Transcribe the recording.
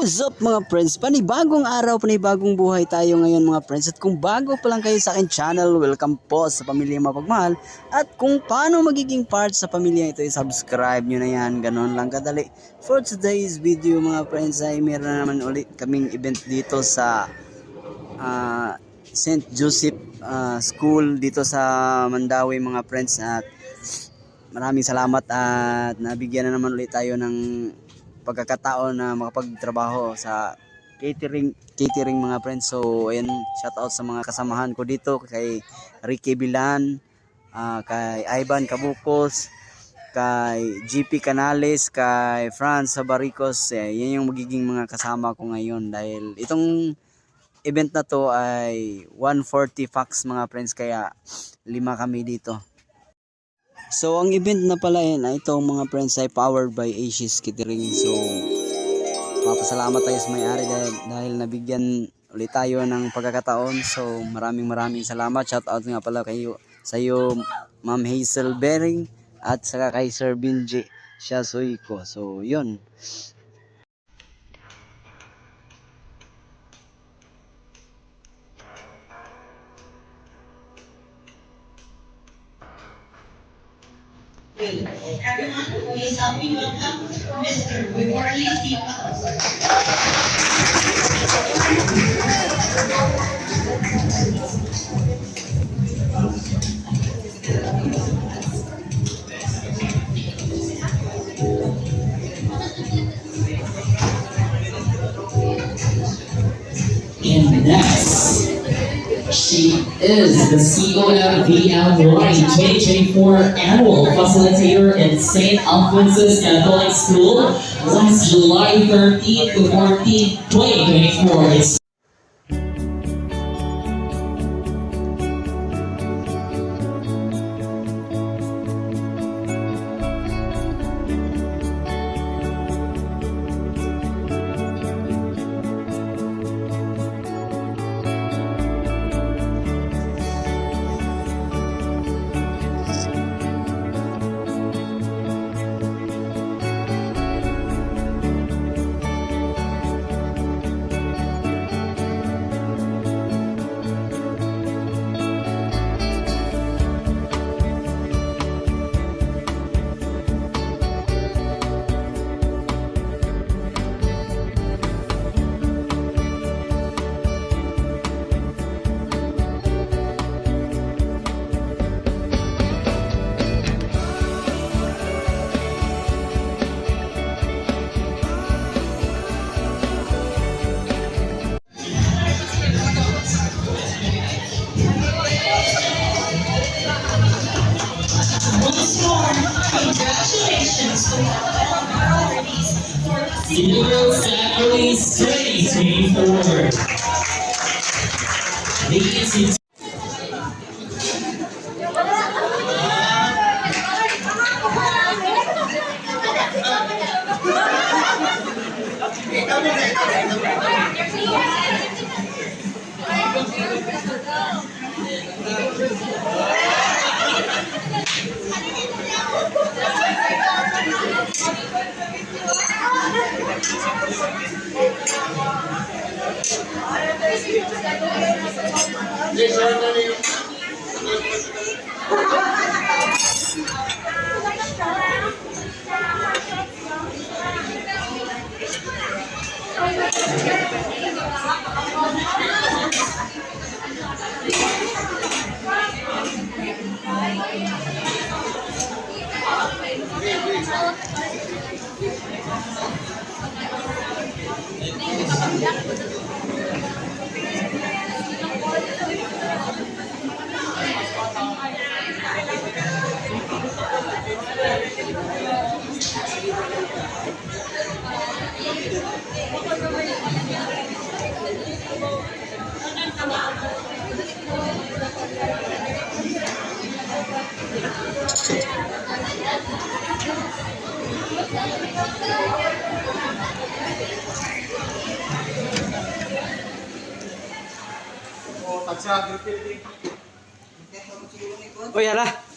What's up mga friends? Panibagong araw, panibagong buhay tayo ngayon mga friends. At kung bago pa lang kayo sa akin channel, welcome po sa Pamilyang Mapagmahal. At kung paano magiging part sa pamilya ito, subscribe nyo na yan. Ganon lang kadali. For today's video mga friends ay meron na naman ulit kaming event dito sa St. Joseph School dito sa Mandawi mga friends. At maraming salamat at nabigyan na naman ulit tayo ng pagkakataon na makapagtrabaho sa catering mga friends. So ayan, shout out sa mga kasamahan ko dito, kay Ricky Bilan, kay Ivan Cabukos, kay GP Canales, kay Franz Sabaricos. Yan yung magiging mga kasama ko ngayon dahil itong event na to ay 140 packs mga friends, kaya 5 kami dito. So ang event na pala na ito mga friends ay powered by Asia's Catering. So papasalamat tayo sa may-ari dahil nabigyan ulit tayo ng pagkakataon. So maraming salamat. Shout out nga pala sa iyo Ma'am Hazel Bering at saka kay Sir Benji Siasuiko. So yun. Everyone, please help me welcome Mr. Wimorley Sipa. And next, she is the COMVMY 2024 Annual Facilitator in St. Alphonsus Catholic School, last July 13 to 14, 2024. Congratulations to all our priorities for the Zero Saturdays 2024. These Oy hala.